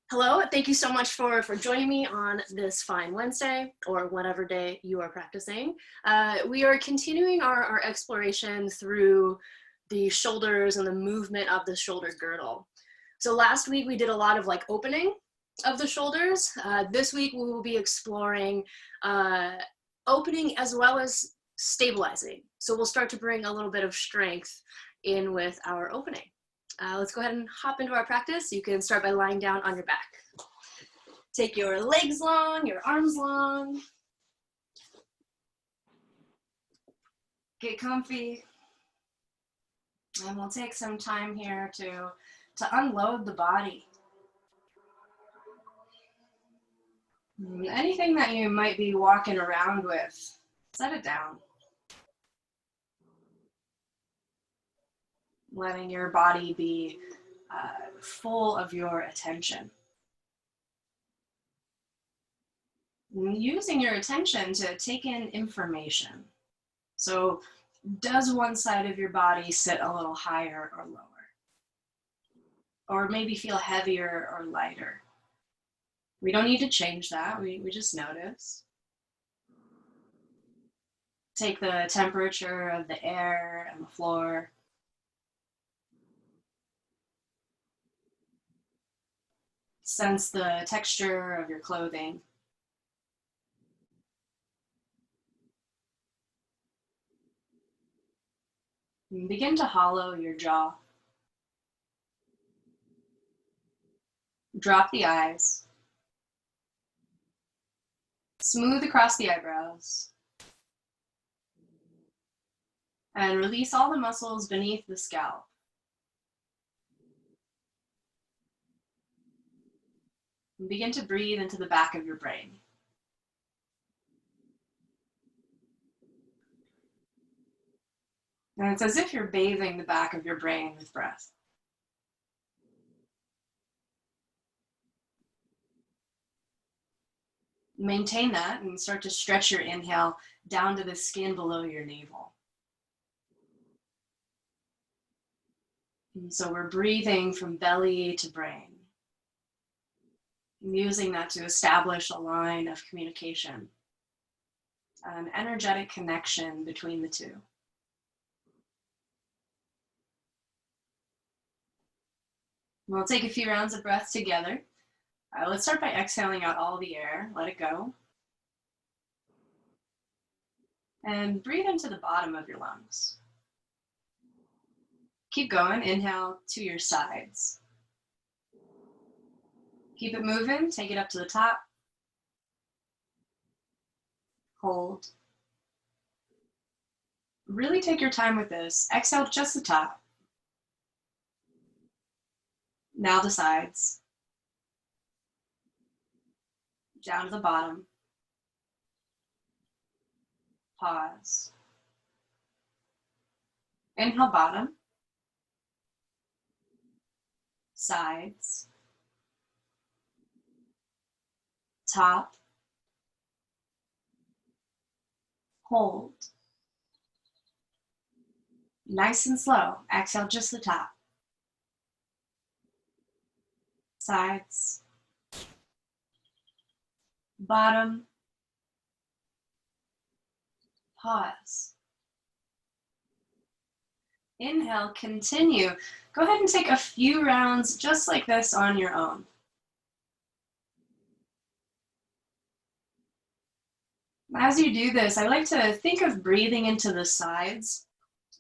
Hello, thank you so much for joining me on this fine Wednesday, or whatever day you are practicing. We are continuing our exploration through the shoulders and the movement of the shoulder girdle. So last week we did a lot of opening of the shoulders. This week we will be exploring opening as well as stabilizing. So we'll start to bring a little bit of strength in with our opening. Let's go ahead and hop into our practice. You can start by lying down on your back. Take your legs long, your arms long. Get comfy. And we'll take some time here to unload the body. Anything that you might be walking around with, set it down. Letting your body be full of your attention. Using your attention to take in information. So, does one side of your body sit a little higher or lower? Or maybe feel heavier or lighter? We don't need to change that, we just notice. Take the temperature of the air and the floor. Sense the texture of your clothing. And begin to hollow your jaw. Drop the eyes. Smooth across the eyebrows. And release all the muscles beneath the scalp. And begin to breathe into the back of your brain. And it's as if you're bathing the back of your brain with breath. Maintain that and start to stretch your inhale down to the skin below your navel. And so we're breathing from belly to brain. Using that to establish a line of communication, an energetic connection between the two. We'll take a few rounds of breath together. Let's start by exhaling out all the air. Let it go. And breathe into the bottom of your lungs. Keep going. Inhale to your sides. Keep it moving. Take it up to the top. Hold. Really take your time with this. Exhale just the top. Now the sides. Down to the bottom. Pause. Inhale, bottom. Sides. Top. Hold. Nice and slow. Exhale just the top. Sides. Bottom. Pause. Inhale, continue. Go ahead and take a few rounds just like this on your own. As you do this, I like to think of breathing into the sides,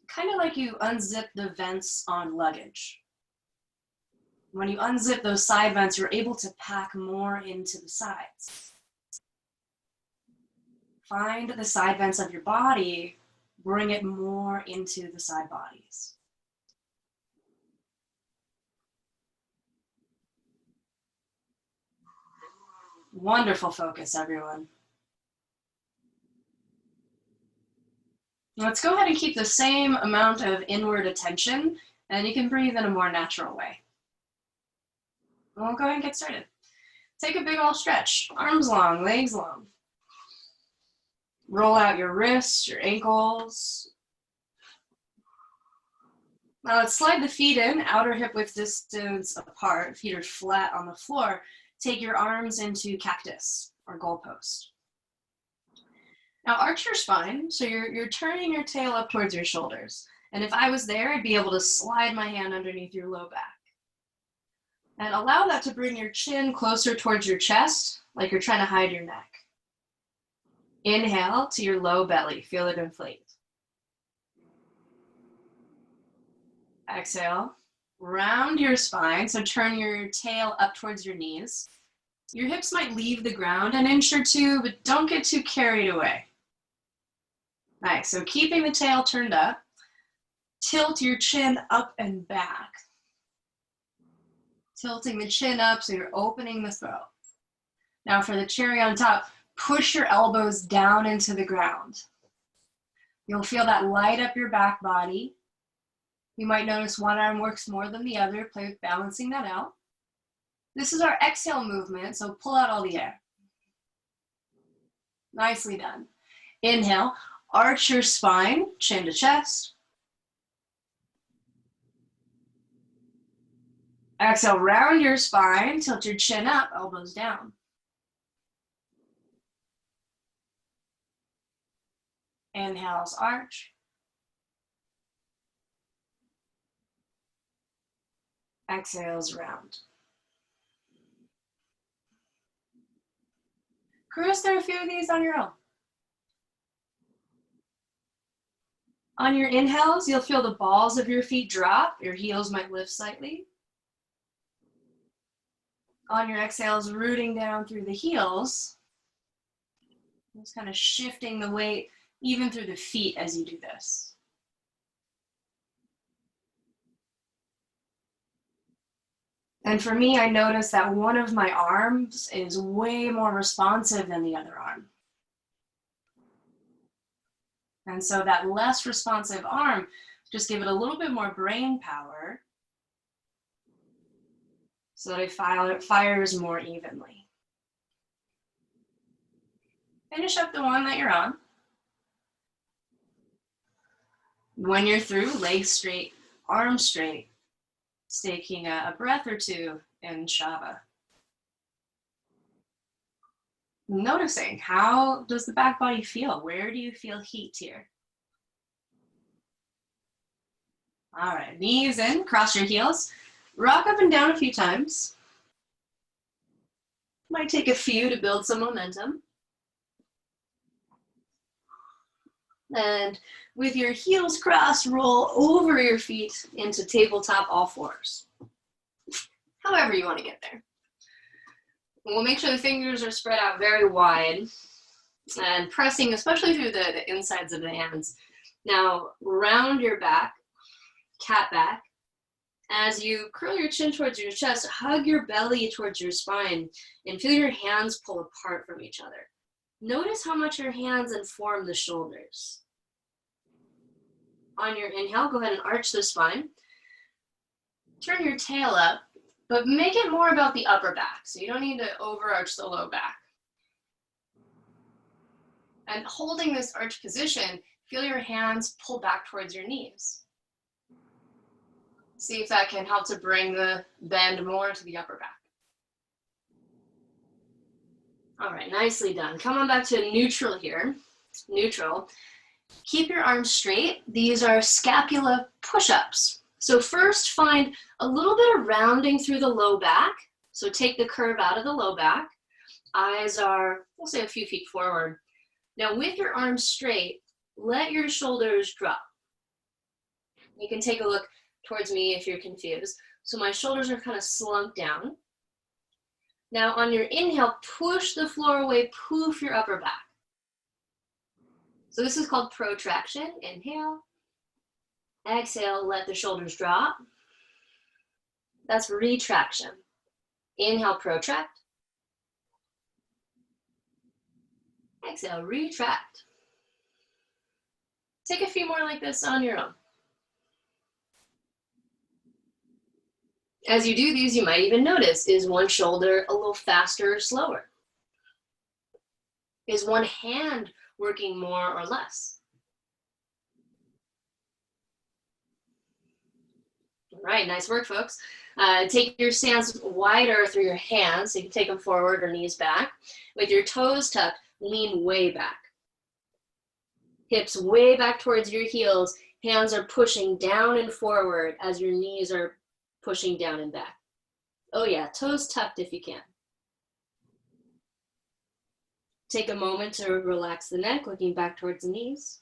kind of like you unzip the vents on luggage. When you unzip those side vents, you're able to pack more into the sides. Find the side vents of your body, bring it more into the side bodies. Wonderful focus, everyone. Let's go ahead and keep the same amount of inward attention, and you can breathe in a more natural way. We'll go ahead and get started. Take a big ol' stretch, arms long, legs long. Roll out your wrists, your ankles. Now let's slide the feet in, outer hip width distance apart, feet are flat on the floor. Take your arms into cactus or goalpost. Now arch your spine, so you're turning your tail up towards your shoulders. And if I was there, I'd be able to slide my hand underneath your low back. And allow that to bring your chin closer towards your chest, like you're trying to hide your neck. Inhale to your low belly, feel it inflate. Exhale, round your spine, so turn your tail up towards your knees. Your hips might leave the ground an inch or two, but don't get too carried away. Nice, so keeping the tail turned up, tilt your chin up and back. Tilting the chin up so you're opening the throat. Now for the cherry on top, push your elbows down into the ground. You'll feel that light up your back body. You might notice one arm works more than the other. Play with balancing that out. This is our exhale movement, so pull out all the air. Nicely done. Inhale, arch your spine, chin to chest. Exhale, round your spine, tilt your chin up, elbows down. Inhales, arch. Exhales, round. Cruise through a few of these on your own. On your inhales, you'll feel the balls of your feet drop. Your heels might lift slightly. On your exhales, rooting down through the heels. Just kind of shifting the weight even through the feet as you do this. And for me, I notice that one of my arms is way more responsive than the other arm. And so that less responsive arm, just give it a little bit more brain power so that it fires more evenly. Finish up the one that you're on. When you're through, legs straight, arms straight. Taking a breath or two in Shava. Noticing, how does the back body feel? Where do you feel heat here? All right, knees in, cross your heels. Rock up and down a few times. Might take a few to build some momentum. And with your heels crossed, roll over your feet into tabletop all fours. However you want to get there. We'll make sure the fingers are spread out very wide and pressing, especially through the insides of the hands. Now, round your back, cat back. As you curl your chin towards your chest, hug your belly towards your spine and feel your hands pull apart from each other. Notice how much your hands inform the shoulders. On your inhale, go ahead and arch the spine. Turn your tail up, but make it more about the upper back. So you don't need to overarch the low back. And holding this arch position, feel your hands pull back towards your knees. See if that can help to bring the bend more to the upper back. All right, nicely done. Come on back to neutral here. Neutral. Keep your arms straight. These are scapula push-ups. So first find a little bit of rounding through the low back. So take the curve out of the low back. Eyes are, we'll say, a few feet forward. Now with your arms straight, let your shoulders drop. You can take a look towards me if you're confused. So my shoulders are kind of slumped down. Now on your inhale, push the floor away, poof your upper back. So this is called protraction. Inhale. Exhale, let the shoulders drop. That's retraction. Inhale, protract. Exhale, retract. Take a few more like this on your own. As you do these, you might even notice, is one shoulder a little faster or slower? Is one hand working more or less? All right, nice work, folks. Take your stance wider through your hands, so you can take them forward or knees back. With your toes tucked, lean way back. Hips way back towards your heels. Hands are pushing down and forward as your knees are pushing down and back. Oh yeah, toes tucked if you can. Take a moment to relax the neck, looking back towards the knees.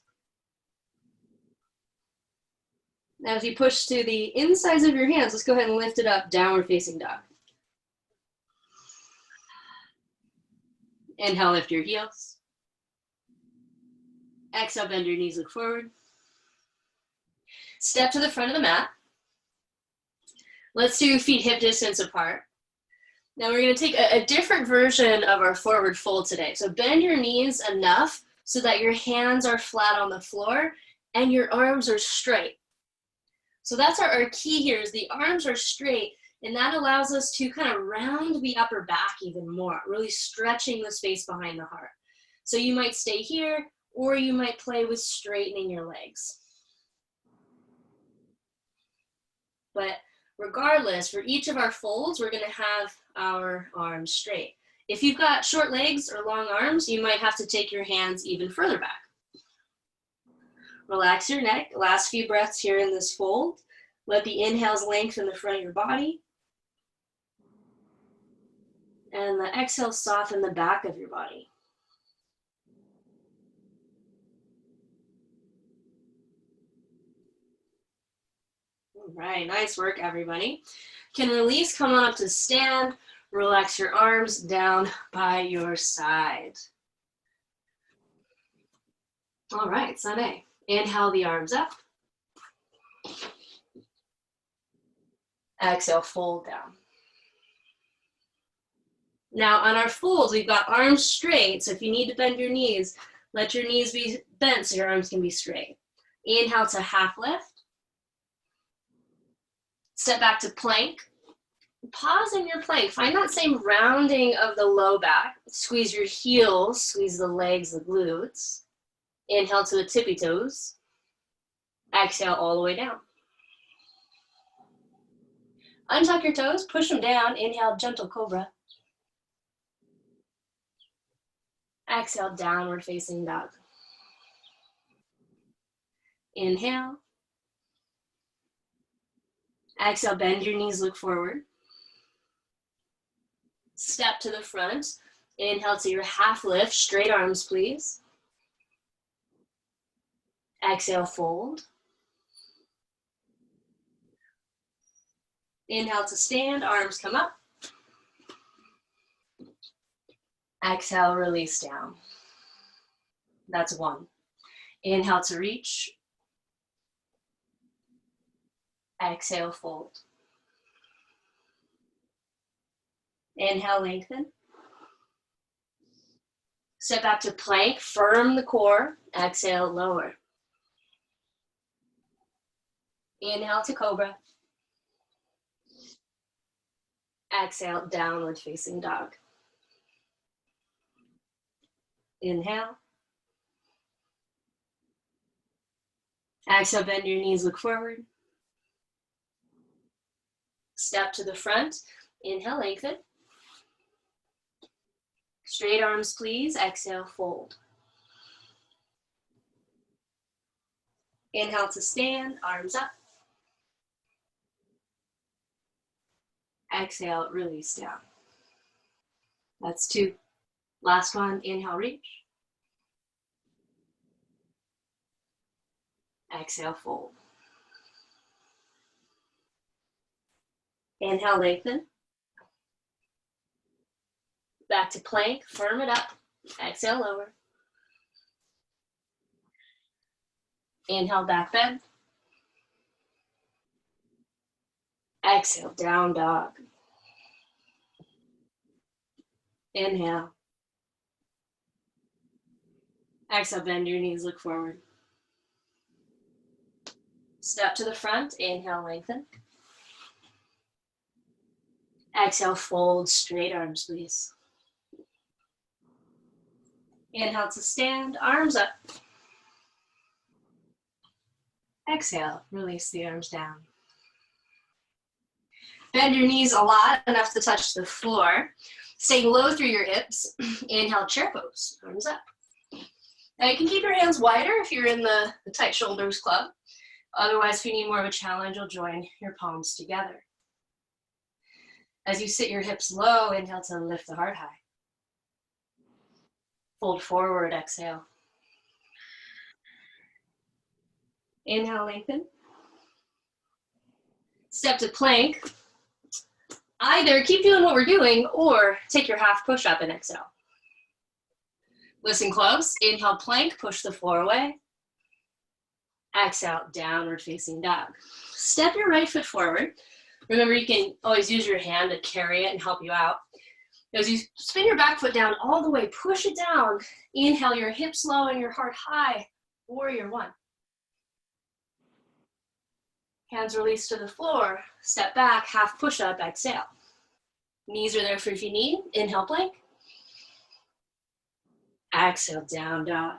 Now as you push to the insides of your hands, let's go ahead and lift it up, downward facing dog. Inhale, lift your heels. Exhale, bend your knees, look forward. Step to the front of the mat. Let's do feet hip distance apart. Now we're going to take a different version of our forward fold today. So bend your knees enough so that your hands are flat on the floor and your arms are straight. So that's our key here, is the arms are straight, and that allows us to kind of round the upper back even more, really stretching the space behind the heart. So you might stay here, or you might play with straightening your legs. But regardless, for each of our folds, we're going to have our arms straight. If you've got short legs or long arms, you might have to take your hands even further back. Relax your neck. Last few breaths here in this fold. Let the inhales lengthen the front of your body. And the exhales soften the back of your body. All right, nice work, everybody. Can release, come on up to stand. Relax your arms down by your side. All right, Sane. Inhale the arms up. Exhale, fold down. Now on our folds, we've got arms straight, so if you need to bend your knees, let your knees be bent so your arms can be straight. Inhale to half lift. Step back to plank. Pause in your plank. Find that same rounding of the low back. Squeeze your heels, squeeze the legs, the glutes. Inhale to the tippy toes. Exhale all the way down. Untuck your toes, push them down. Inhale, gentle cobra. Exhale, downward facing dog. Inhale. Exhale, bend your knees, look forward. Step to the front. Inhale to your half lift, straight arms, please. Exhale, fold. Inhale to stand, arms come up. Exhale, release down. That's one. Inhale to reach. Exhale, fold. Inhale, lengthen. Step back to plank, firm the core. Exhale, lower. Inhale to cobra. Exhale, downward facing dog. Inhale. Exhale, bend your knees, look forward. Step to the front. Inhale, lengthen. Straight arms, please. Exhale, fold. Inhale to stand, arms up. Exhale, release down. That's two. Last one, inhale, reach. Exhale, fold. Inhale, lengthen. Back to plank, firm it up. Exhale, lower. Inhale, back bend. Exhale, down dog. Inhale. Exhale, bend your knees, look forward. Step to the front, inhale, lengthen. Exhale, fold, straight arms, please. Inhale to stand, arms up. Exhale, release the arms down. Bend your knees a lot, enough to touch the floor. Staying low through your hips. Inhale, chair pose, arms up. Now you can keep your hands wider if you're in the tight shoulders club. Otherwise, if you need more of a challenge, you'll join your palms together. As you sit your hips low, inhale to lift the heart high. Fold forward, exhale. Inhale, lengthen. Step to plank. Either keep doing what we're doing or take your half push-up and exhale. Listen close. Inhale, plank, push the floor away. Exhale, downward facing dog. Step your right foot forward. Remember, you can always use your hand to carry it and help you out. As you spin your back foot down all the way, push it down. Inhale, your hips low and your heart high. Warrior one. Hands release to the floor. Step back, half push-up, exhale. Knees are there for if you need. Inhale, plank. Exhale, down dog.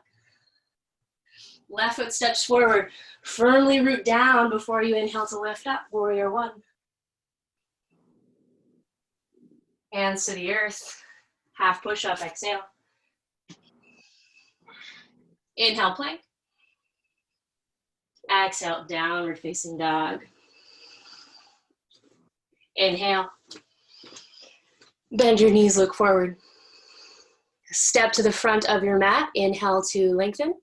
Left foot steps forward. Firmly root down before you inhale to lift up. Warrior one. Hands to the earth. Half push-up, exhale. Inhale, plank. Exhale, downward facing dog. Inhale. Bend your knees, look forward. Step to the front of your mat. Inhale to lengthen.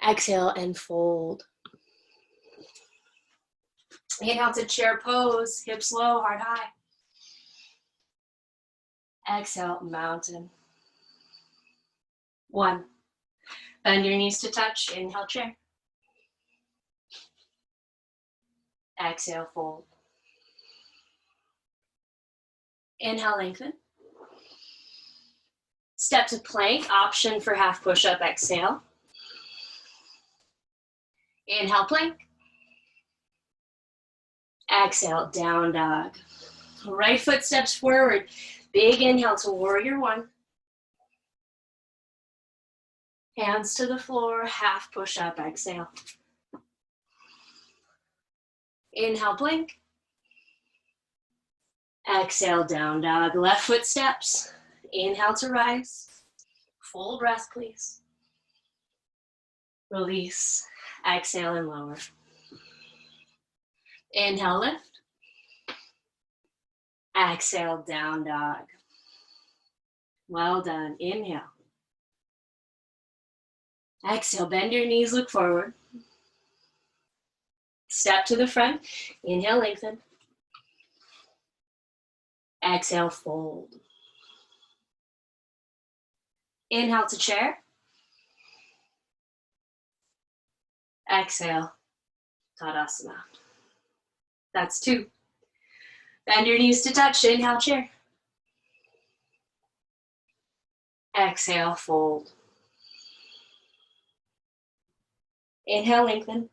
Exhale and fold. Inhale to chair pose, hips low, heart high. Exhale, mountain. One. Bend your knees to touch. Inhale, chair. Exhale, fold. Inhale, lengthen. Step to plank, option for half push-up, exhale. Inhale, plank. Exhale, down dog. Right foot steps forward. Big inhale to warrior one. Hands to the floor, half push-up, exhale. Inhale, plank. Exhale, down dog. Left foot steps. Inhale to rise. Full breath, please. Release. Exhale and lower. Inhale, lift. Exhale, down dog. Well done. Inhale. Exhale, bend your knees, look forward. Step to the front. Inhale, lengthen. Exhale, fold. Inhale to chair. Exhale, Tadasana. That's two. Bend your knees to touch. Inhale, chair. Exhale, fold. Inhale, lengthen.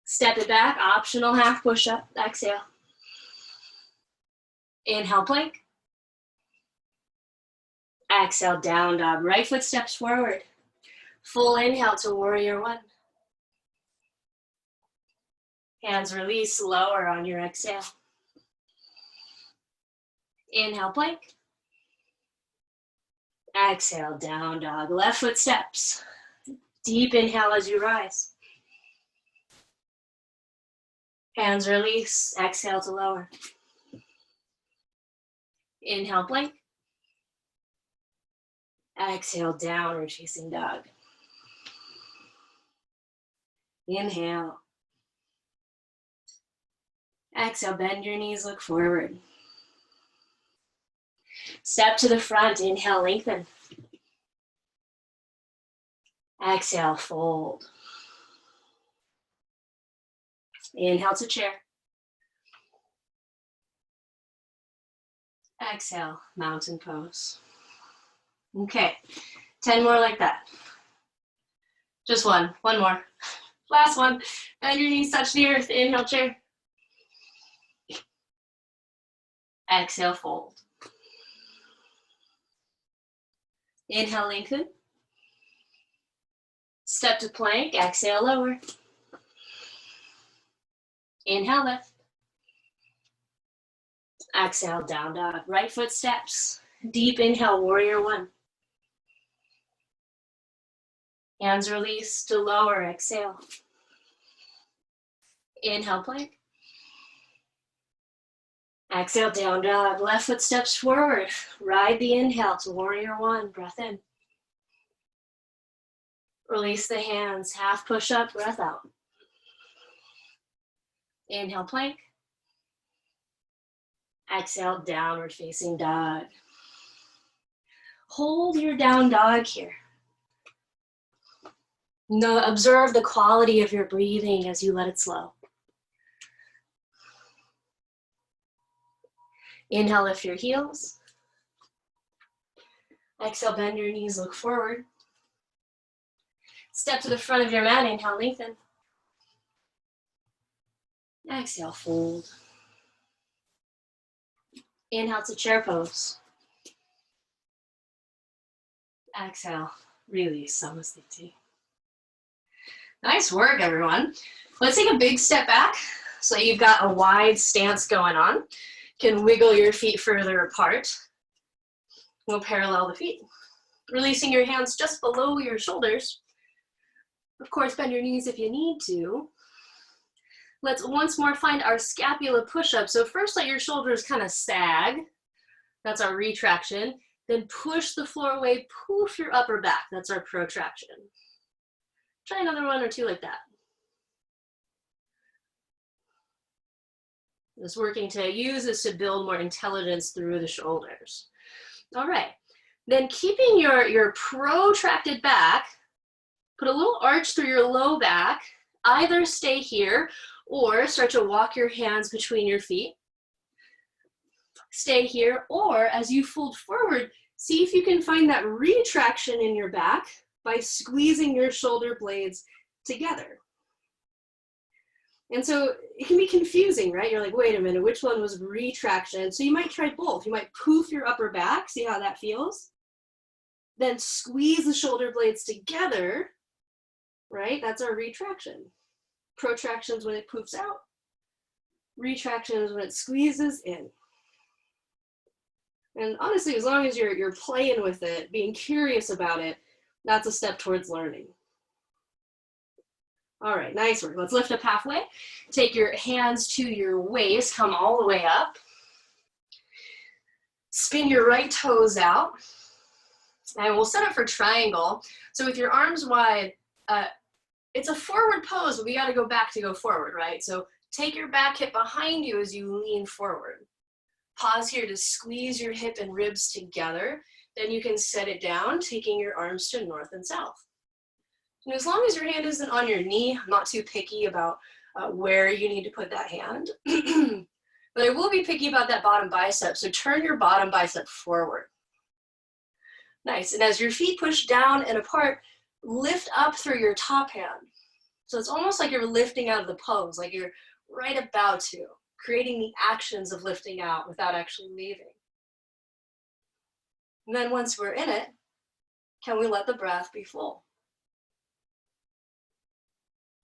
Step it back, optional half push-up. Exhale. Inhale, plank. Exhale, down dog. Right foot steps forward. Full inhale to warrior one. Hands release, lower on your exhale. Inhale, plank. Exhale, down dog. Left foot steps. Deep inhale as you rise. Hands release, exhale to lower. Inhale, plank. Exhale, downward facing dog. Inhale. Exhale, bend your knees, look forward. Step to the front, inhale, lengthen. Exhale, fold. Inhale to chair. Exhale, mountain pose. Okay, 10 more like that. Just one more. Last one. Bend your knees, touch the earth. Inhale, chair. Exhale, fold. Inhale, lengthen. Step to plank, exhale, lower. Inhale, lift. Exhale, down dog. Right foot steps. Deep inhale, warrior one. Hands release to lower, exhale. Inhale, plank. Exhale, down dog. Left foot steps forward. Ride the inhale to warrior one. Breath in. Release the hands. Half push up, breath out. Inhale, plank. Exhale, downward facing dog. Hold your down dog here. Observe the quality of your breathing as you let it slow. Inhale, lift your heels. Exhale, bend your knees, look forward. Step to the front of your mat, inhale, lengthen. Exhale, fold. Inhale to chair pose. Exhale, release, Samasthiti. Nice work, everyone. Let's take a big step back so you've got a wide stance going on. You can wiggle your feet further apart. We'll parallel the feet. Releasing your hands just below your shoulders. Of course, bend your knees if you need to. Let's once more find our scapula push-up. So first let your shoulders kind of sag. That's our retraction. Then push the floor away, poof your upper back. That's our protraction. Try another one or two like that. Just working to use this to build more intelligence through the shoulders. All right, then keeping your protracted back, put a little arch through your low back. Either stay here or start to walk your hands between your feet. Stay here, or as you fold forward, see if you can find that retraction in your back by squeezing your shoulder blades together. And so it can be confusing, right? You're like, wait a minute, which one was retraction? So you might try both. You might poof your upper back, see how that feels? Then squeeze the shoulder blades together, right? That's our retraction. Protraction is when it poofs out. Retraction is when it squeezes in. And honestly, as long as you're playing with it, being curious about it, that's a step towards learning. All right, nice work. Let's lift up halfway. Take your hands to your waist, come all the way up. Spin your right toes out. And we'll set up for triangle. So with your arms wide, it's a forward pose, but we gotta go back to go forward, right? So take your back hip behind you as you lean forward. Pause here to squeeze your hip and ribs together. Then you can set it down, taking your arms to north and south. And as long as your hand isn't on your knee, I'm not too picky about where you need to put that hand. But I will be picky about that bottom bicep. So turn your bottom bicep forward. Nice. And as your feet push down and apart, lift up through your top hand. So it's almost like you're lifting out of the pose, like you're right about to, creating the actions of lifting out without actually leaving. And then once we're in it, can we let the breath be full?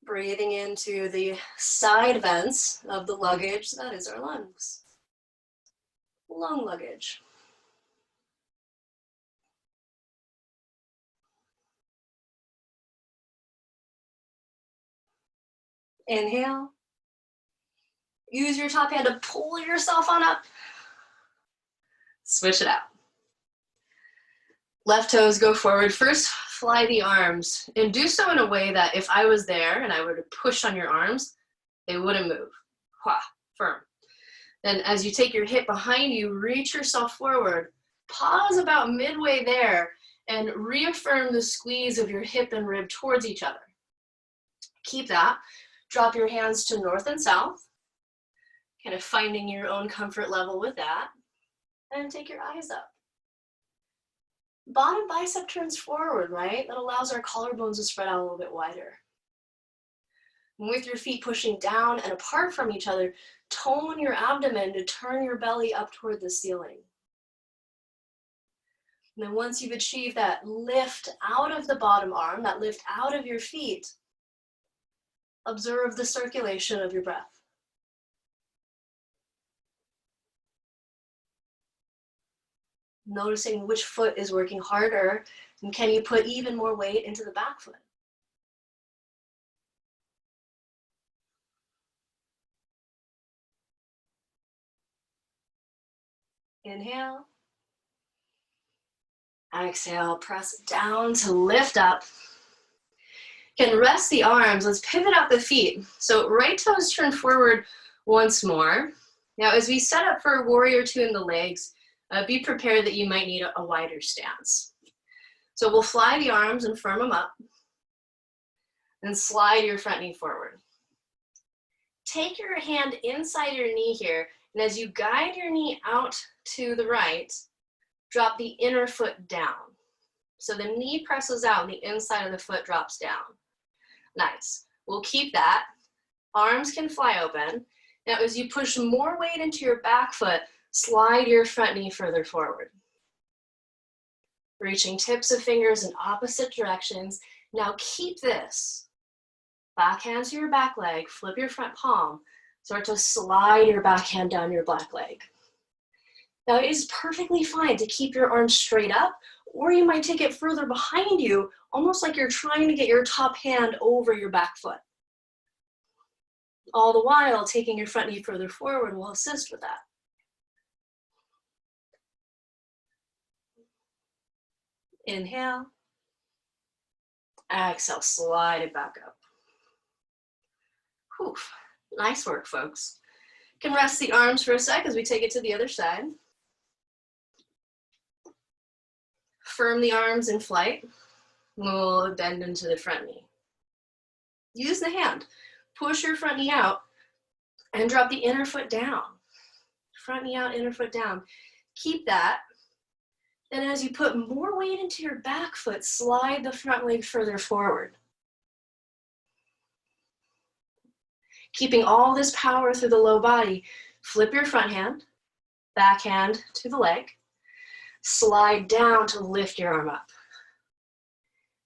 Breathing into the side vents of the luggage, that is our lungs. Lung luggage. Inhale. Use your top hand to pull yourself on up. Switch it out. Left toes go forward. First, fly the arms, and do so in a way that if I was there and I were to push on your arms, they wouldn't move. Hua, firm. Then as you take your hip behind you, reach yourself forward. Pause about midway there and reaffirm the squeeze of your hip and rib towards each other. Keep that. Drop your hands to north and south, kind of finding your own comfort level with that. And take your eyes up. Bottom bicep turns forward, right? That allows our collarbones to spread out a little bit wider. And with your feet pushing down and apart from each other, tone your abdomen to turn your belly up toward the ceiling. And then once you've achieved that lift out of the bottom arm, that lift out of your feet, observe the circulation of your breath. Noticing which foot is working harder, and can you put even more weight into the back foot? Inhale. Exhale, press down to lift up. Can rest the arms. Let's pivot out the feet. So right toes turn forward once more. Now, as we set up for warrior two in the legs, be prepared that you might need a wider stance. So we'll fly the arms and firm them up. And slide your front knee forward. Take your hand inside your knee here, and as you guide your knee out to the right, drop the inner foot down. So the knee presses out and the inside of the foot drops down. Nice. We'll keep that. Arms can fly open. Now, as you push more weight into your back foot, slide your front knee further forward. Reaching tips of fingers in opposite directions. Now keep this. Back hand to your back leg, flip your front palm. Start to slide your back hand down your back leg. Now it is perfectly fine to keep your arms straight up, or you might take it further behind you, almost like you're trying to get your top hand over your back foot. All the while, taking your front knee further forward will assist with that. Inhale. Exhale, slide it back up. Whew. Nice work, folks. You can rest the arms for a sec as we take it to the other side. Firm the arms in flight. We'll bend into the front knee. Use the hand. Push your front knee out and drop the inner foot down. Front knee out, inner foot down. Keep that. Then as you put more weight into your back foot, slide the front leg further forward. Keeping all this power through the low body, flip your front hand, back hand to the leg, slide down to lift your arm up.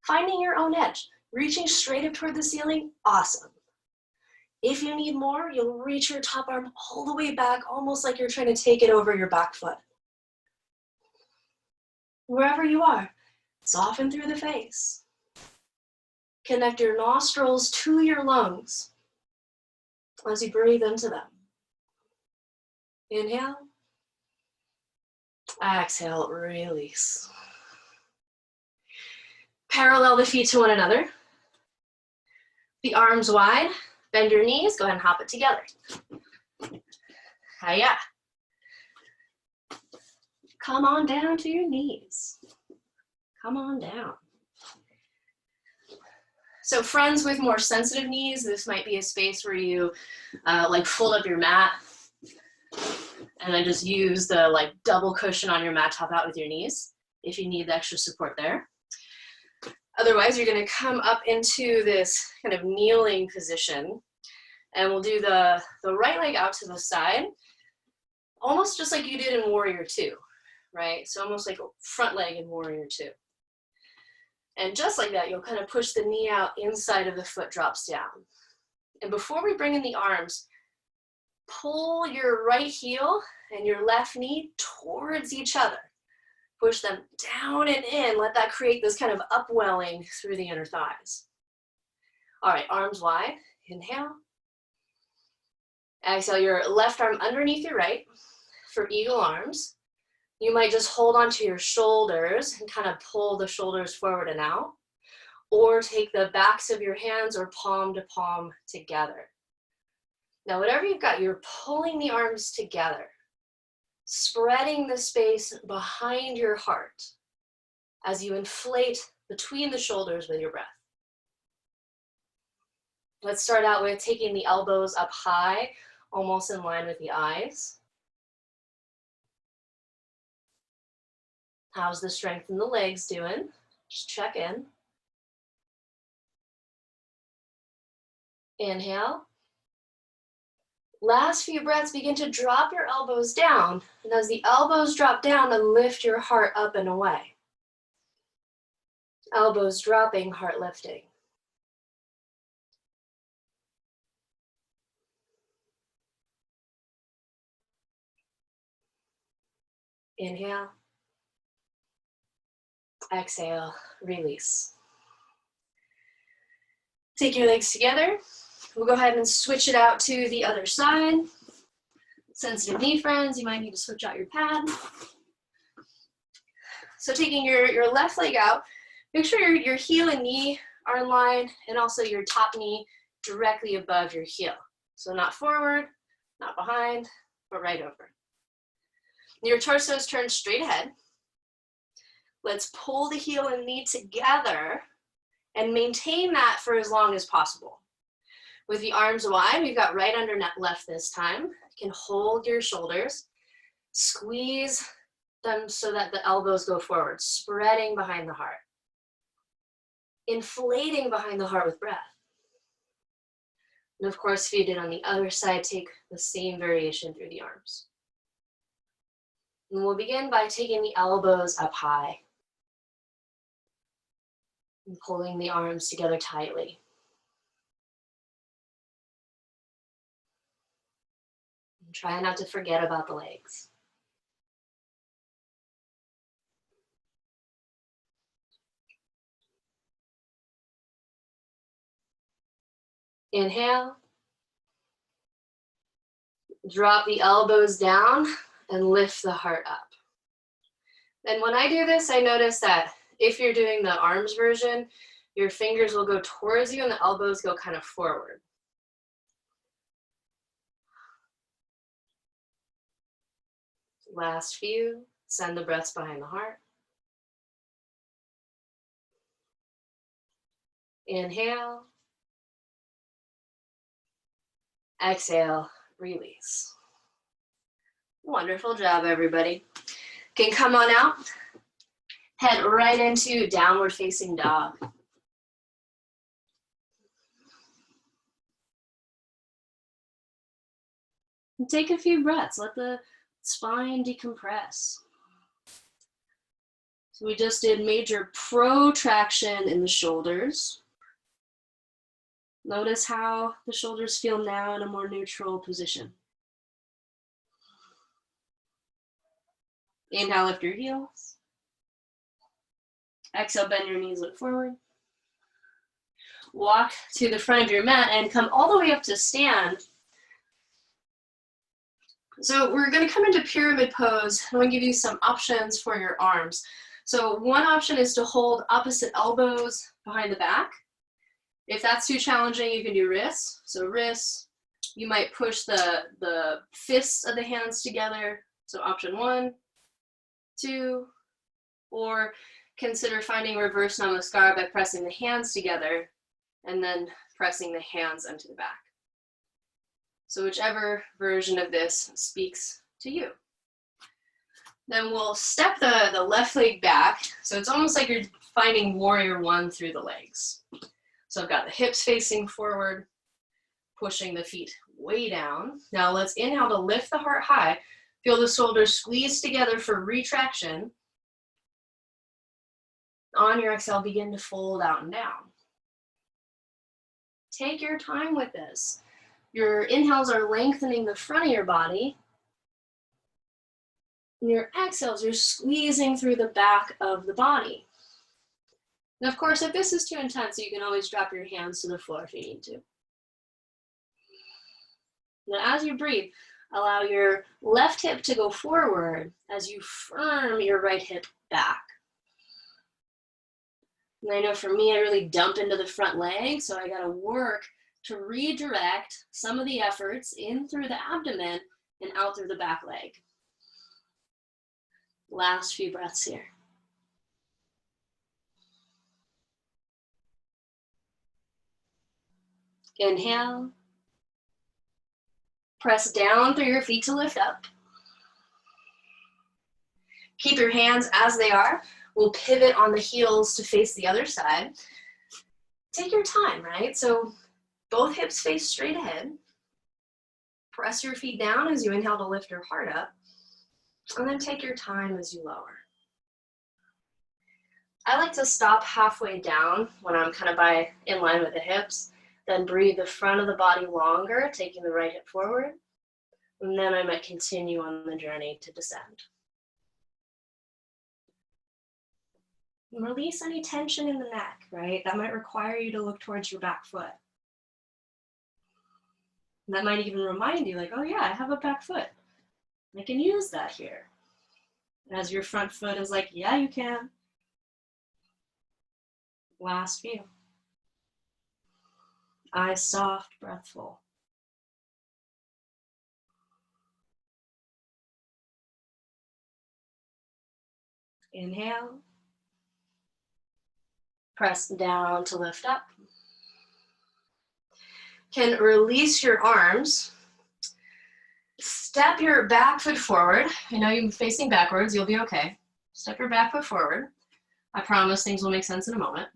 Finding your own edge, reaching straight up toward the ceiling, awesome. If you need more, you'll reach your top arm all the way back, almost like you're trying to take it over your back foot. Wherever you are, soften through the face. Connect your nostrils to your lungs as you breathe into them. Inhale. Exhale, release. Parallel the feet to one another. The arms wide. Bend your knees. Go ahead and hop it together. Hiya. Come on down to your knees. Come on down. So friends with more sensitive knees, this might be a space where you like fold up your mat and then just use the like double cushion on your mat top out with your knees if you need the extra support there. Otherwise, you're gonna come up into this kind of kneeling position, and we'll do the right leg out to the side, almost just like you did in Warrior Two. Right? So almost like a front leg in Warrior Two. And just like that, you'll kind of push the knee out, inside of the foot drops down. And before we bring in the arms, pull your right heel and your left knee towards each other. Push them down and in. Let that create this kind of upwelling through the inner thighs. All right, arms wide. Inhale. Exhale your left arm underneath your right for eagle arms. You might just hold onto your shoulders and kind of pull the shoulders forward and out, or take the backs of your hands or palm to palm together. Now, whatever you've got, you're pulling the arms together, spreading the space behind your heart as you inflate between the shoulders with your breath. Let's start out with taking the elbows up high, almost in line with the eyes. How's the strength in the legs doing? Just check in. Inhale. Last few breaths, begin to drop your elbows down. And as the elbows drop down, then lift your heart up and away. Elbows dropping, heart lifting. Inhale. Exhale, release. Take your legs together. We'll go ahead and switch it out to the other side. Sensitive knee friends, you might need to switch out your pad. So taking your left leg out, make sure your heel and knee are in line, and also your top knee directly above your heel. So not forward, not behind, but right over. Your torso is turned straight ahead. Let's pull the heel and knee together and maintain that for as long as possible. With the arms wide, we've got right under left this time. You can hold your shoulders, squeeze them so that the elbows go forward, spreading behind the heart. Inflating behind the heart with breath. And of course, if you did on the other side, take the same variation through the arms. And we'll begin by taking the elbows up high and pulling the arms together tightly. And try not to forget about the legs. Inhale. Drop the elbows down and lift the heart up. And when I do this, I notice that if you're doing the arms version, your fingers will go towards you and the elbows go kind of forward. Last few, send the breaths behind the heart. Inhale. Exhale, release. Wonderful job, everybody. Can come on out. Head right into downward facing dog. And take a few breaths. Let the spine decompress. So we just did major protraction in the shoulders. Notice how the shoulders feel now in a more neutral position. Inhale, lift your heels. Exhale, bend your knees, look forward. Walk to the front of your mat and come all the way up to stand. So we're going to come into pyramid pose. I'm going to give you some options for your arms. So one option is to hold opposite elbows behind the back. If that's too challenging, you can do wrists. So wrists, you might push the fists of the hands together. So option 1, 2, or consider finding reverse namaskar by pressing the hands together and then pressing the hands into the back. So whichever version of this speaks to you. Then we'll step the left leg back. So it's almost like you're finding warrior 1 through the legs. So I've got the hips facing forward, pushing the feet way down. Now let's inhale to lift the heart high. Feel the shoulders squeeze together for retraction. On your exhale, begin to fold out and down. Take your time with this. Your inhales are lengthening the front of your body. And your exhales are squeezing through the back of the body. And of course, if this is too intense, you can always drop your hands to the floor if you need to. Now, as you breathe, allow your left hip to go forward as you firm your right hip back. And I know for me, I really dump into the front leg, so I gotta work to redirect some of the efforts in through the abdomen and out through the back leg. Last few breaths here. Inhale. Press down through your feet to lift up. Keep your hands as they are. We'll pivot on the heels to face the other side. Take your time, right? So both hips face straight ahead. Press your feet down as you inhale to lift your heart up. And then take your time as you lower. I like to stop halfway down when I'm kind of in line with the hips. Then breathe the front of the body longer, taking the right hip forward. And then I might continue on the journey to descend. And release any tension in the neck, right? That might require you to look towards your back foot. And that might even remind you, like, oh yeah, I have a back foot. I can use that here. And as your front foot is like, yeah, you can. Last few. Eyes soft, breath full. Inhale. Press down to lift up. Can release your arms. Step your back foot forward. I know you're facing backwards, you'll be okay. Step your back foot forward. I promise things will make sense in a moment.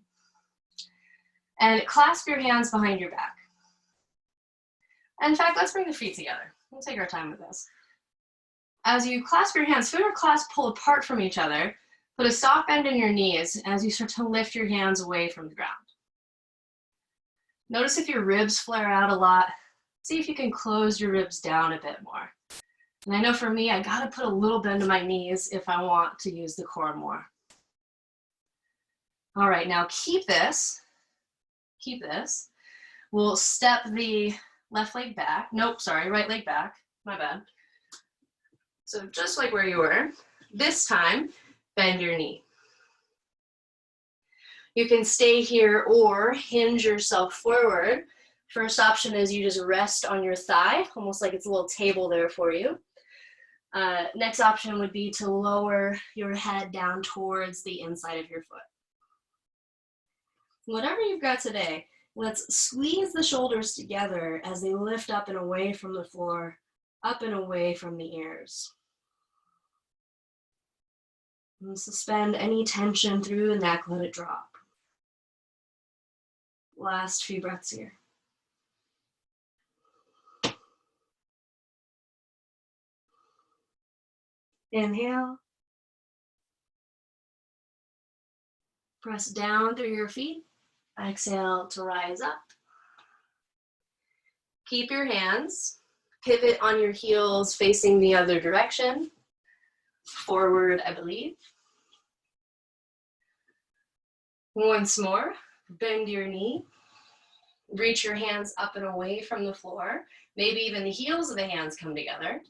And clasp your hands behind your back. In fact, let's bring the feet together. We'll take our time with this. As you clasp your hands, foot or clasp pull apart from each other. Put a soft bend in your knees as you start to lift your hands away from the ground. Notice if your ribs flare out a lot. See if you can close your ribs down a bit more. And I know for me, I gotta put a little bend in my knees if I want to use the core more. All right, now keep this. Keep this. We'll step the left leg back. Nope, sorry, right leg back. My bad. So just like where you were, this time, bend your knee. You can stay here or hinge yourself forward. First option is you just rest on your thigh, almost like it's a little table there for you. Next option would be to lower your head down towards the inside of your foot. Whatever you've got today, let's squeeze the shoulders together as they lift up and away from the floor, up and away from the ears. And suspend any tension through the neck, let it drop. Last few breaths here. Inhale. Press down through your feet. Exhale to rise up. Keep your hands. Pivot on your heels facing the other direction. Forward, I believe. Once more, bend your knee. Reach your hands up and away from the floor. Maybe even the heels of the hands come together.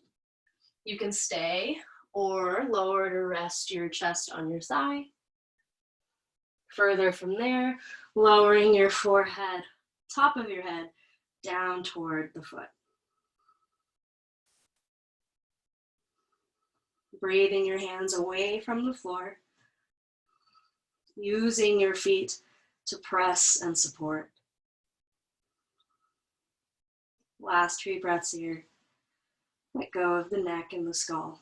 You can stay or lower to rest your chest on your thigh. Further from there, lowering your forehead, top of your head, down toward the foot. Breathing your hands away from the floor, using your feet to press and support. Last few breaths here. Let go of the neck and the skull.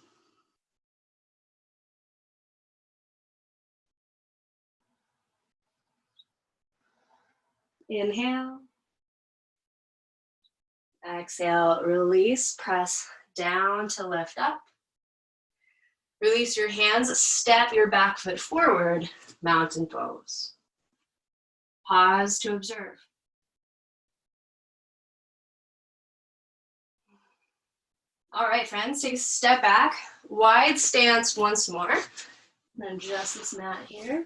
Inhale. Exhale, release, press down to lift up. Release your hands, step your back foot forward, mountain pose. Pause to observe. All right, friends, take a step back. Wide stance once more. I'm gonna adjust this mat here.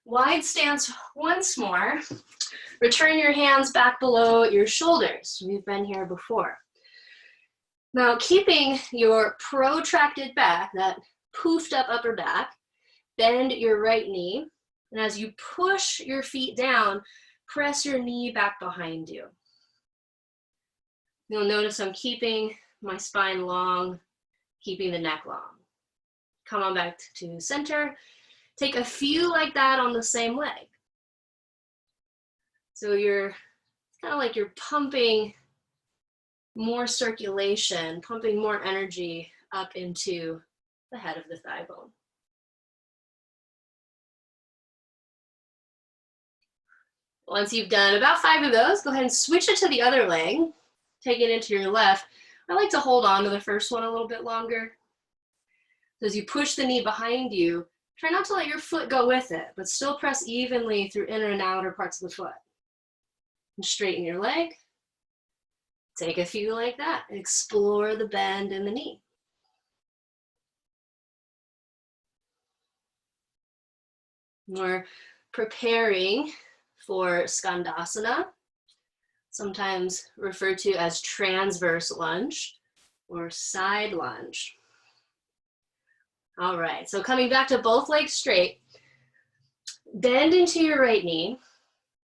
Wide stance once more. Return your hands back below your shoulders. We've been here before. Now, keeping your protracted back, that poofed up upper back, bend your right knee, and as you push your feet down, press your knee back behind you. You'll notice I'm keeping my spine long, keeping the neck long. Come on back to center. Take a few like that on the same leg. So it's kind of like you're pumping more circulation, pumping more energy up into the head of the thigh bone. Once you've done about 5 of those, go ahead and switch it to the other leg. Take it into your left. I like to hold on to the first one a little bit longer. So as you push the knee behind you, try not to let your foot go with it, but still press evenly through inner and outer parts of the foot. And straighten your leg. Take a few like that. Explore the bend in the knee. We're preparing for Skandasana, sometimes referred to as transverse lunge or side lunge. All right, so coming back to both legs straight, bend into your right knee.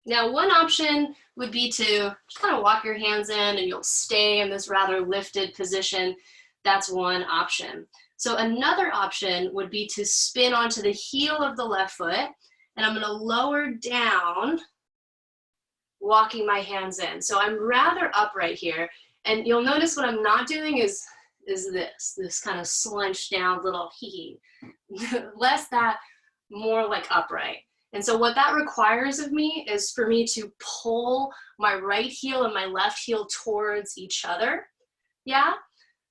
Now, one option would be to just kind of walk your hands in and you'll stay in this rather lifted position. That's one option. So another option would be to spin onto the heel of the left foot, and I'm gonna lower down, walking my hands in. So I'm rather upright here, and you'll notice what I'm not doing is this kind of slunched down little hee. Less that, more like upright. And so what that requires of me is for me to pull my right heel and my left heel towards each other. Yeah?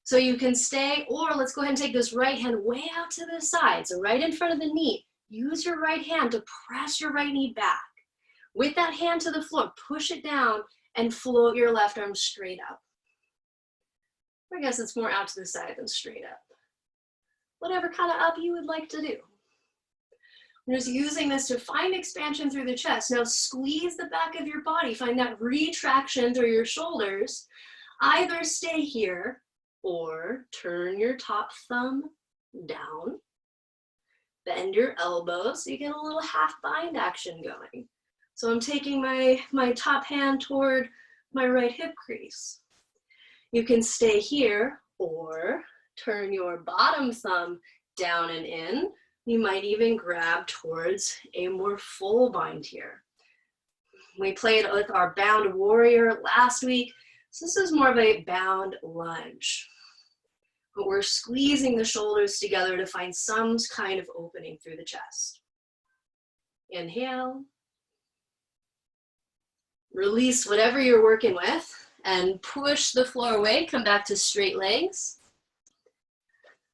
So you can stay, or let's go ahead and take this right hand way out to the side. So right in front of the knee. Use your right hand to press your right knee back. With that hand to the floor, push it down and float your left arm straight up. I guess it's more out to the side than straight up. Whatever kind of up you would like to do. I'm just using this to find expansion through the chest. Now squeeze the back of your body. Find that retraction through your shoulders. Either stay here or turn your top thumb down. Bend your elbows so you get a little half bind action going. So I'm taking my top hand toward my right hip crease. You can stay here or turn your bottom thumb down and in. You might even grab towards a more full bind here. We played with our bound warrior last week, so this is more of a bound lunge. But we're squeezing the shoulders together to find some kind of opening through the chest. Inhale. Release whatever you're working with and push the floor away. Come back to straight legs.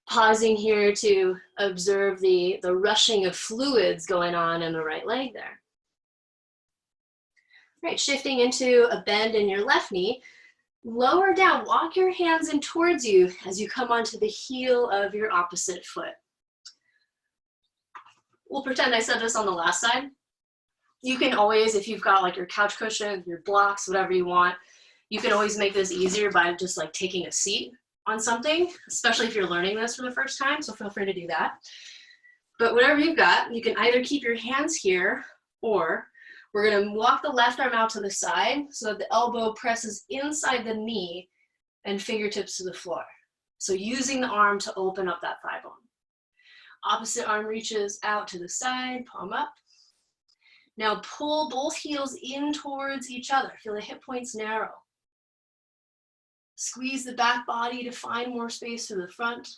Pausing here to observe the rushing of fluids going on in the right leg there. All right, shifting into a bend in your left knee. Lower down, walk your hands in towards you as you come onto the heel of your opposite foot. We'll pretend I said this on the last side. You can always, if you've got like your couch cushion, your blocks, whatever you want, you can always make this easier by just like taking a seat on something, especially if you're learning this for the first time, so feel free to do that. But whatever you've got, you can either keep your hands here, or we're gonna walk the left arm out to the side so that the elbow presses inside the knee and fingertips to the floor. So using the arm to open up that thigh bone. Opposite arm reaches out to the side, palm up. Now pull both heels in towards each other. Feel the hip points narrow. Squeeze the back body to find more space to the front.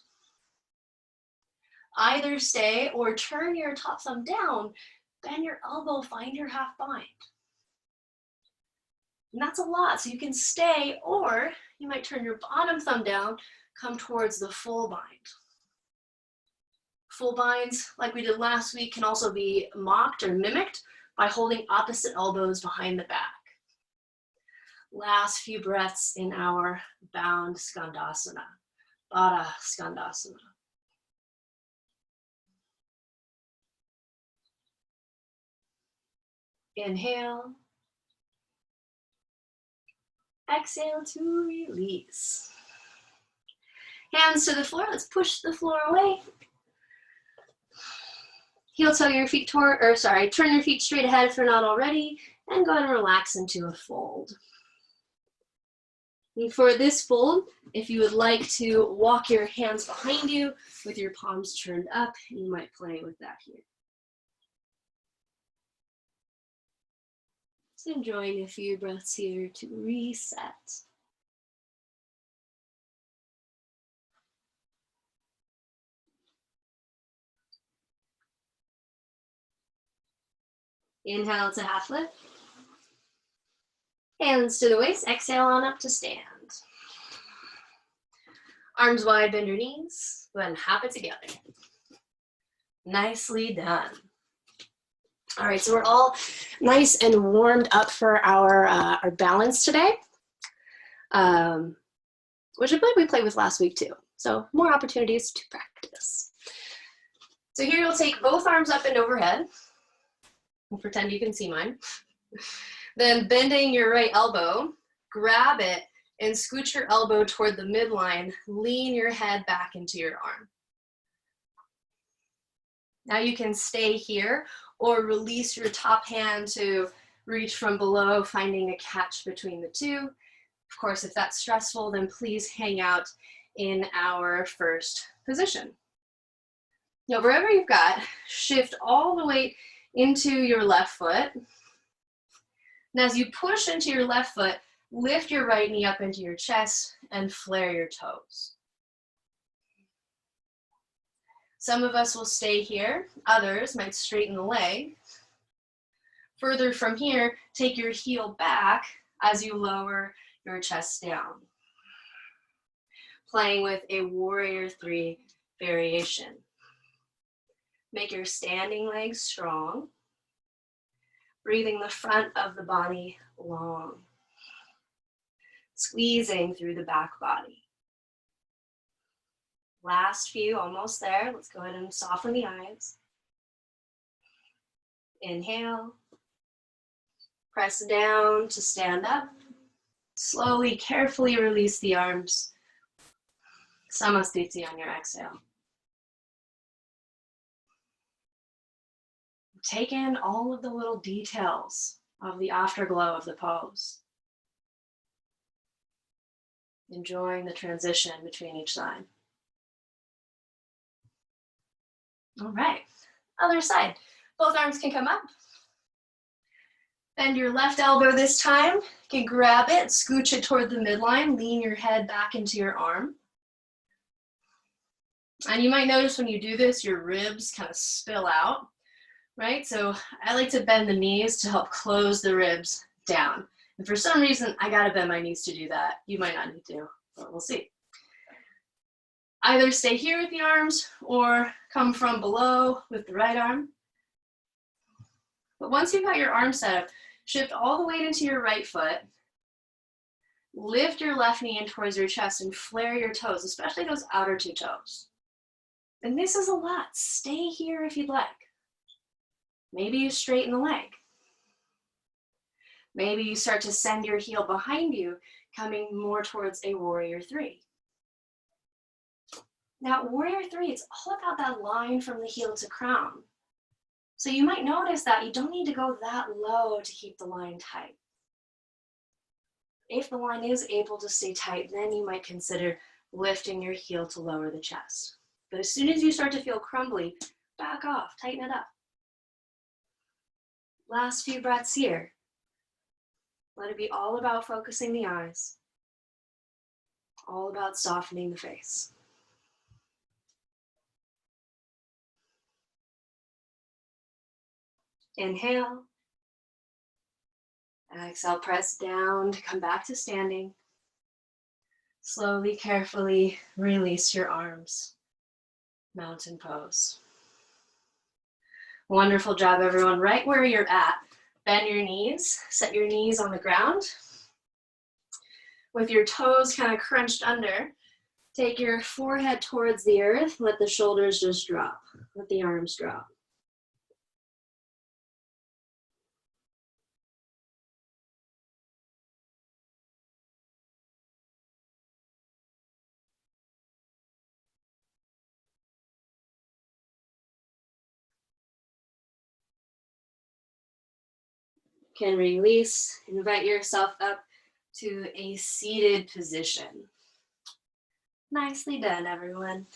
Either stay or turn your top thumb down, bend your elbow, find your half bind. And that's a lot, so you can stay, or you might turn your bottom thumb down, come towards the full bind. Full binds, like we did last week, can also be mocked or mimicked by holding opposite elbows behind the back. Last few breaths in our bound Skandasana, Baddha Skandasana. Inhale. Exhale to release. Hands to the floor. Let's push the floor away. Heel toe your feet turn your feet straight ahead if you're not already, and go ahead and relax into a fold. And for this fold, if you would like to walk your hands behind you with your palms turned up, you might play with that here. Just enjoying a few breaths here to reset. Inhale to half lift. Hands to the waist, exhale on up to stand. Arms wide, bend your knees. Go ahead and hop it together. Nicely done. All right, so we're all nice and warmed up for our balance today, which I believe we played with last week too. So more opportunities to practice. So here you'll take both arms up and overhead. I'll pretend you can see mine. Then bending your right elbow, grab it and scoot your elbow toward the midline, lean your head back into your arm. Now you can stay here or release your top hand to reach from below, finding a catch between the two. Of course, if that's stressful, then please hang out in our first position. Now, wherever you've got, shift all the weight into your left foot. And as you push into your left foot, lift your right knee up into your chest and flare your toes. Some of us will stay here, others might straighten the leg. Further from here, take your heel back as you lower your chest down. Playing with a warrior 3 variation. Make your standing legs strong. Breathing the front of the body long. Squeezing through the back body. Last few, almost there. Let's go ahead and soften the eyes. Inhale. Press down to stand up. Slowly, carefully release the arms. Samastiti on your exhale. Take in all of the little details of the afterglow of the pose. Enjoying the transition between each side. All right, other side. Both arms can come up. Bend your left elbow this time. You can grab it, scooch it toward the midline, lean your head back into your arm. And you might notice when you do this, your ribs kind of spill out, right? So I like to bend the knees to help close the ribs down. And for some reason, I gotta bend my knees to do that. You might not need to, but we'll see. Either stay here with the arms or come from below with the right arm. But once you've got your arm set up, shift all the weight into your right foot. Lift your left knee in towards your chest and flare your toes, especially those outer 2 toes. And this is a lot. Stay here if you'd like. Maybe you straighten the leg. Maybe you start to send your heel behind you, coming more towards a warrior 3. Now, warrior 3, it's all about that line from the heel to crown. So you might notice that you don't need to go that low to keep the line tight. If the line is able to stay tight, then you might consider lifting your heel to lower the chest. But as soon as you start to feel crumbly, back off, tighten it up. Last few breaths here. Let it be all about focusing the eyes, all about softening the face. Inhale. Exhale, press down to come back to standing. Slowly, carefully release your arms. Mountain pose. Wonderful job, everyone. Right where you're at, bend your knees, set your knees on the ground. With your toes kind of crunched under, take your forehead towards the earth, let the shoulders just drop, let the arms drop. Can release, invite yourself up to a seated position. Nicely done, everyone.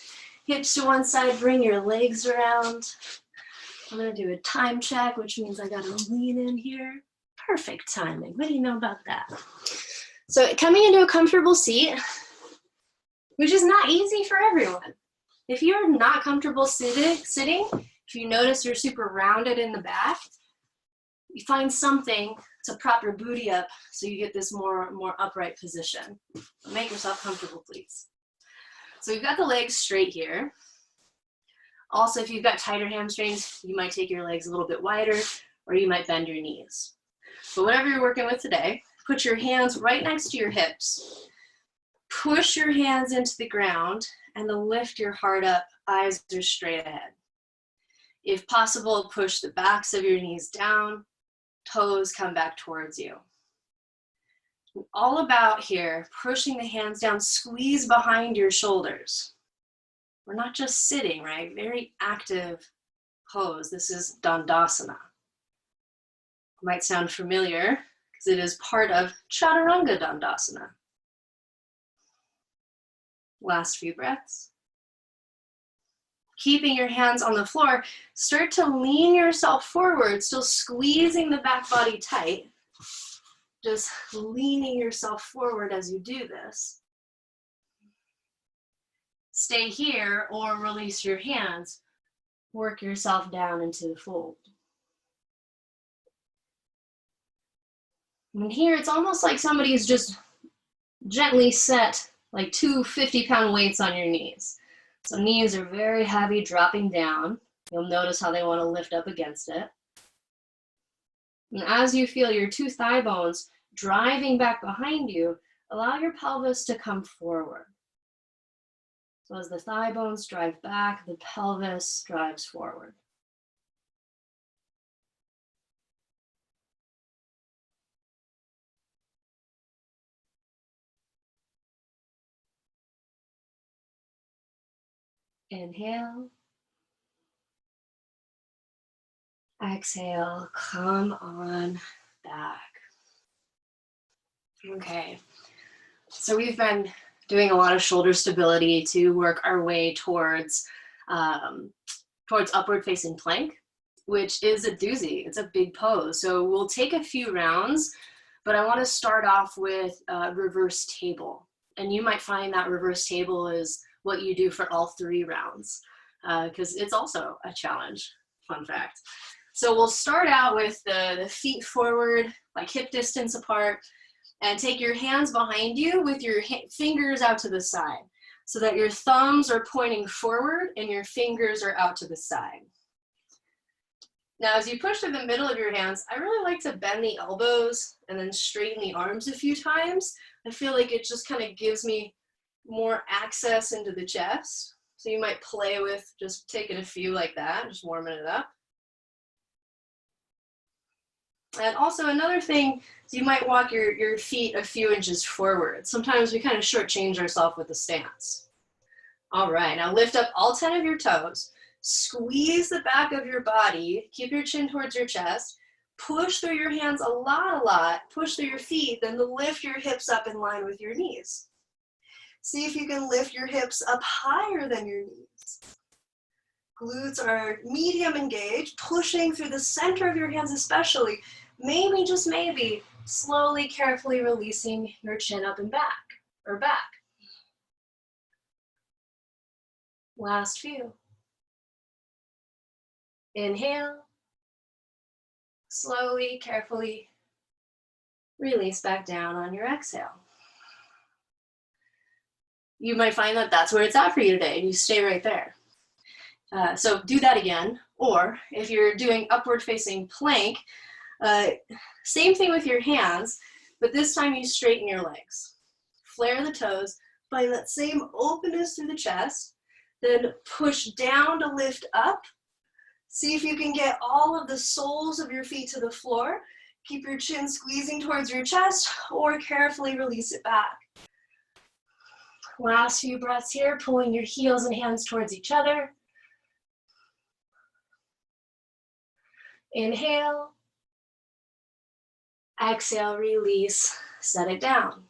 Hips to one side, bring your legs around. I'm gonna do a time check, which means I gotta lean in here. Perfect timing, what do you know about that? So coming into a comfortable seat, which is not easy for everyone. If you're not comfortable sitting, if you notice you're super rounded in the back, you find something to prop your booty up so you get this more upright position. Make yourself comfortable, please. So we've got the legs straight here. Also, if you've got tighter hamstrings, you might take your legs a little bit wider, or you might bend your knees. But whatever you're working with today, put your hands right next to your hips. Push your hands into the ground and then lift your heart up, eyes are straight ahead. If possible, push the backs of your knees down, toes come back towards you. All about here, pushing the hands down, squeeze behind your shoulders. We're not just sitting, right? Very active pose. This is Dandasana. Might sound familiar because it is part of Chaturanga Dandasana. Last few breaths. Keeping your hands on the floor, start to lean yourself forward, still squeezing the back body tight. Just leaning yourself forward as you do this. Stay here or release your hands. Work yourself down into the fold. And here it's almost like somebody's just gently set like two 50-pound weights on your knees. So knees are very heavy, dropping down. You'll notice how they want to lift up against it. And as you feel your two thigh bones driving back behind you, allow your pelvis to come forward. So as the thigh bones drive back, the pelvis drives forward. Inhale. Exhale, come on back. Okay, so we've been doing a lot of shoulder stability to work our way towards upward facing plank, which is a doozy. It's a big pose. So we'll take a few rounds, but I want to start off with reverse table. And you might find that reverse table is what you do for all 3 rounds because it's also a challenge, fun fact. So we'll start out with the feet forward, like hip distance apart, and take your hands behind you with your fingers out to the side so that your thumbs are pointing forward and your fingers are out to the side. Now, as you push through the middle of your hands, I really like to bend the elbows and then straighten the arms a few times. I feel like it just kind of gives me more access into the chest. So you might play with just taking a few like that, just warming it up. And also another thing is you might walk your feet a few inches forward. Sometimes we kind of shortchange ourselves with the stance. All right, now lift up all 10 of your toes. Squeeze the back of your body. Keep your chin towards your chest. Push through your hands a lot. Push through your feet, then lift your hips up in line with your knees. See if you can lift your hips up higher than your knees. Glutes are medium engaged, pushing through the center of your hands especially. Maybe, just maybe, slowly, carefully releasing your chin up and back, or back. Last few. Inhale. Slowly, carefully release back down on your exhale. You might find that that's where it's at for you today, and you stay right there. So do that again, or if you're doing upward facing plank, same thing with your hands, but this time you straighten your legs. Flare the toes, find that same openness through the chest, then push down to lift up. See if you can get all of the soles of your feet to the floor. Keep your chin squeezing towards your chest, or carefully release it back. Last few breaths here, pulling your heels and hands towards each other. Inhale. Exhale, release, set it down.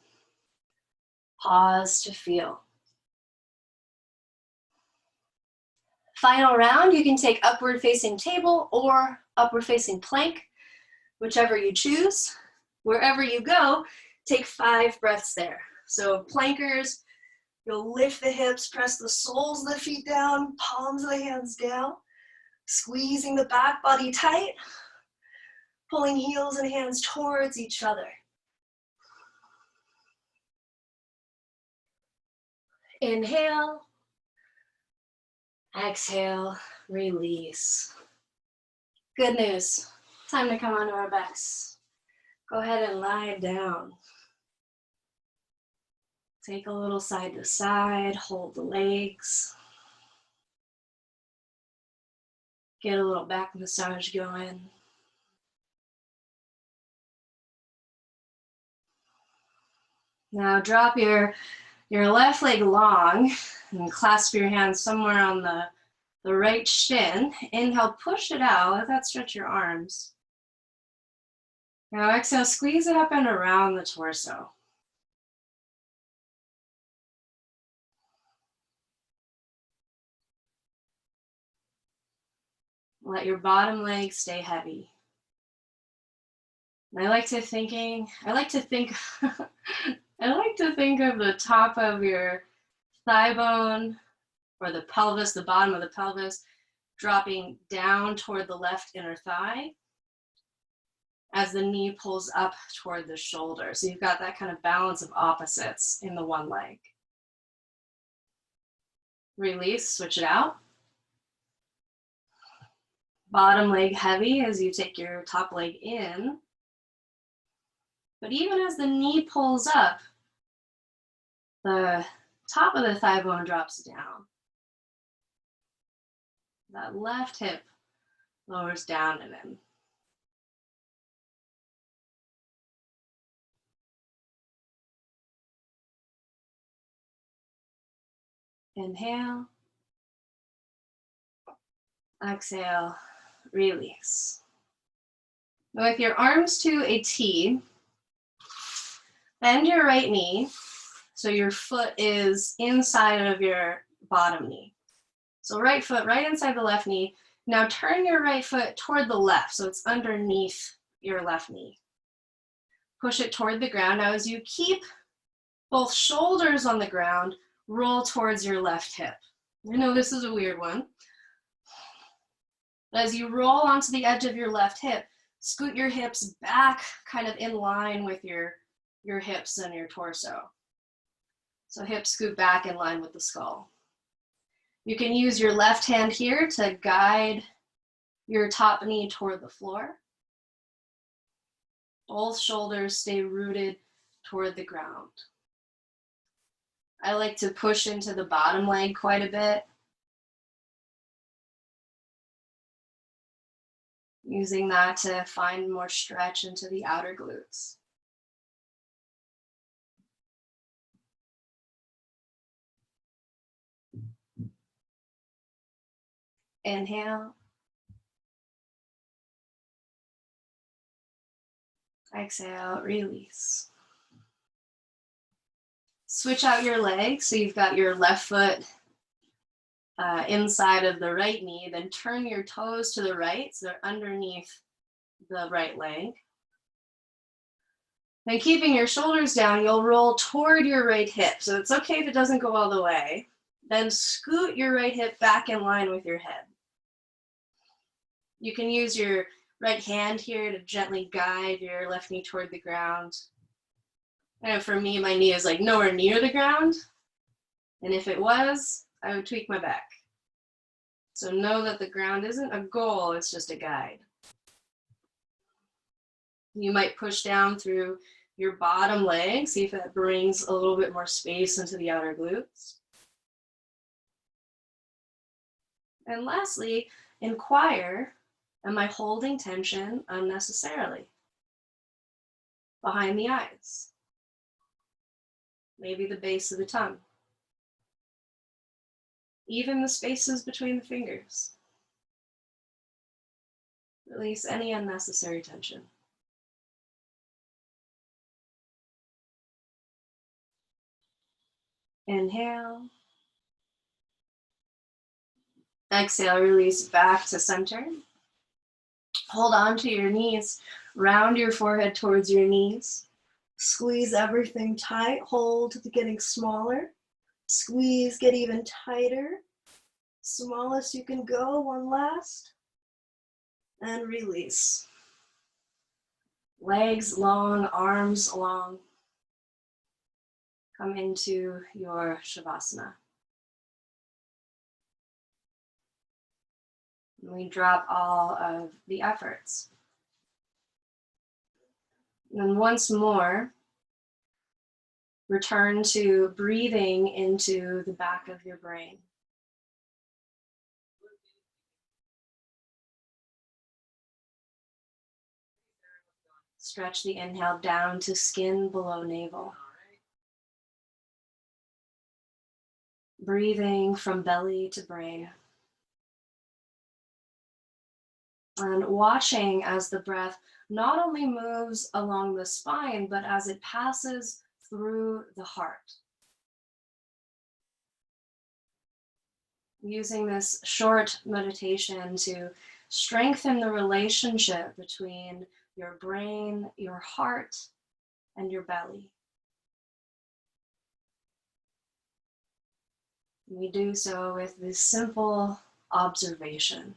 Pause to feel. Final round, you can take upward facing table or upward facing plank, whichever you choose. Wherever you go, take 5 breaths there. So plankers, you'll lift the hips, press the soles of the feet down, palms of the hands down, squeezing the back body tight, pulling heels and hands towards each other. Inhale. Exhale, release. Good news. Time to come onto our backs. Go ahead and lie down. Take a little side to side, hold the legs. Get a little back massage going. Now drop your left leg long and clasp your hands somewhere on the right shin. Inhale, push it out. Let that stretch your arms. Now exhale, squeeze it up and around the torso. Let your bottom leg stay heavy. And I like to think of the top of your thigh bone or the pelvis, the bottom of the pelvis, dropping down toward the left inner thigh as the knee pulls up toward the shoulder. So you've got that kind of balance of opposites in the one leg. Release, switch it out. Bottom leg heavy as you take your top leg in. But even as the knee pulls up, the top of the thigh bone drops down. That left hip lowers down and in. Inhale. Exhale, release. With your arms to a T, bend your right knee so your foot is inside of your bottom knee. So right foot right inside the left knee. Now turn your right foot toward the left so it's underneath your left knee. Push it toward the ground. Now as you keep both shoulders on the ground, roll towards your left hip. I know this is a weird one. As you roll onto the edge of your left hip, scoot your hips back kind of in line with your hips and your torso. So hips scoot back in line with the skull. You can use your left hand here to guide your top knee toward the floor. Both shoulders stay rooted toward the ground. I like to push into the bottom leg quite a bit. Using that to find more stretch into the outer glutes. Inhale. Exhale, release. Switch out your legs. So you've got your left foot inside of the right knee, then turn your toes to the right, so they're underneath the right leg. Then keeping your shoulders down, you'll roll toward your right hip. So it's okay if it doesn't go all the way. Then scoot your right hip back in line with your head. You can use your right hand here to gently guide your left knee toward the ground. And for me, my knee is like nowhere near the ground. And if it was, I would tweak my back. So know that the ground isn't a goal, it's just a guide. You might push down through your bottom leg, see if that brings a little bit more space into the outer glutes. And lastly, inquire, am I holding tension unnecessarily? Behind the eyes. Maybe the base of the tongue. Even the spaces between the fingers. Release any unnecessary tension. Inhale. Exhale, release back to center. Hold on to your knees. Round your forehead towards your knees. Squeeze everything tight. Hold to getting smaller. Squeeze, get even tighter. Smallest you can go, one last. And release. Legs long, arms long. Come into your Shavasana. And we drop all of the efforts. And once more, return to breathing into the back of your brain. Stretch the inhale down to skin below navel. Breathing from belly to brain. And watching as the breath not only moves along the spine, but as it passes through the heart. Using this short meditation to strengthen the relationship between your brain, your heart, and your belly. We do so with this simple observation,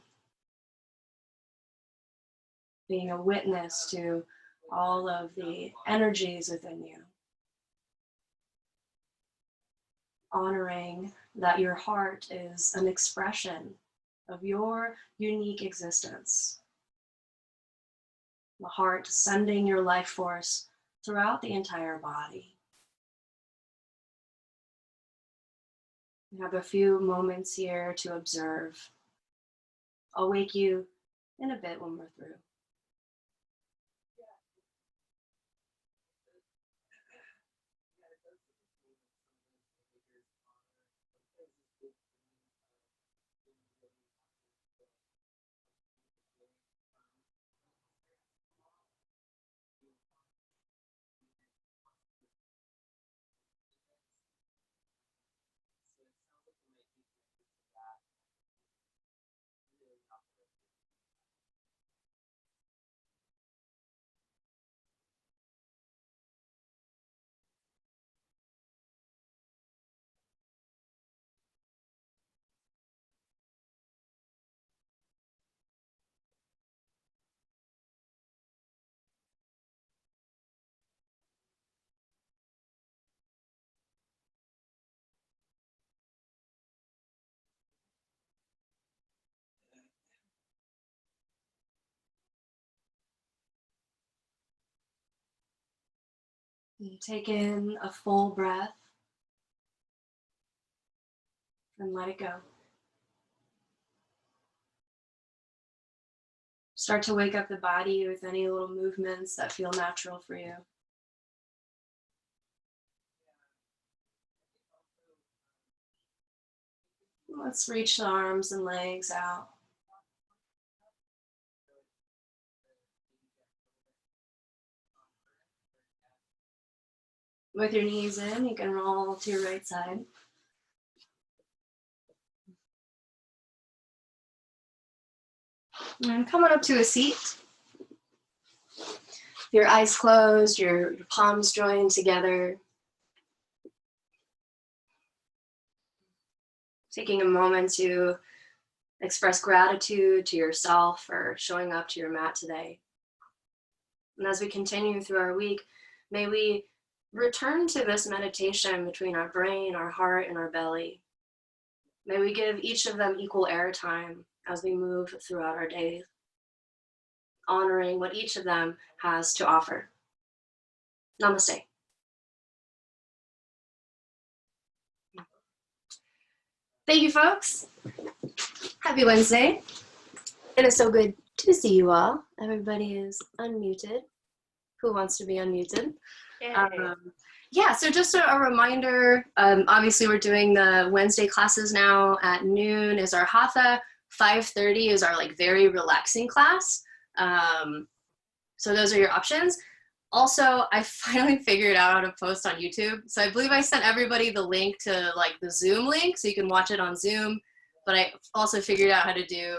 being a witness to all of the energies within you, honoring that your heart is an expression of your unique existence. The heart sending your life force throughout the entire body. We have a few moments here to observe. I'll wake you in a bit when we're through. You take in a full breath and let it go. Start to wake up the body with any little movements that feel natural for you. Let's reach the arms and legs out. With your knees in, you can roll to your right side. And come on up to a seat. Your eyes closed, your palms joined together. Taking a moment to express gratitude to yourself for showing up to your mat today. And as we continue through our week, may we return to this meditation between our brain, our heart, and our belly. May we give each of them equal airtime as we move throughout our day, honoring what each of them has to offer. Namaste. Thank you, folks. Happy Wednesday. It is so good to see you all. Everybody is unmuted. Who wants to be unmuted? Yeah, so just a reminder, obviously we're doing the Wednesday classes now at noon is our Hatha, 5:30 is our like very relaxing class. So those are your options. Also, I finally figured out how to post on YouTube. So I believe I sent everybody the link to like the Zoom link so you can watch it on Zoom, but I also figured out how to do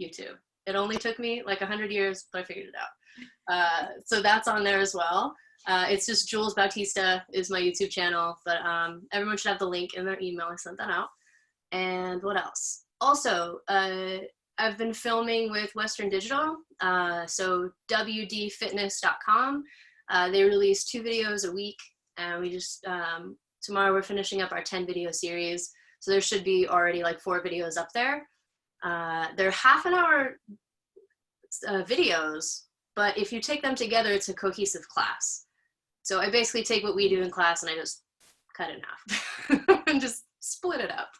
YouTube. It only took me like 100 years, but I figured it out. So that's on there as well. It's just Jules Bautista is my YouTube channel, but everyone should have the link in their email. I sent that out. And what else? Also, I've been filming with Western Digital, so wdfitness.com. They release 2 videos a week, and we just, tomorrow we're finishing up our 10 video series, so there should be already like 4 videos up there. They're half-an-hour videos, but if you take them together, it's a cohesive class. So I basically take what we do in class and I just cut it in half and just split it up.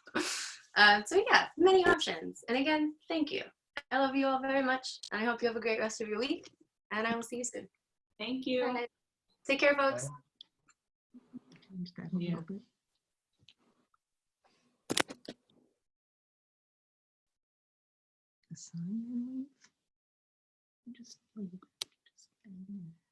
So yeah, many options. And again, thank you. I love you all very much. And I hope you have a great rest of your week. And I will see you soon. Thank you. All right. Take care, folks. Change that a little bit. Assign and leave. Just leave. Just end there.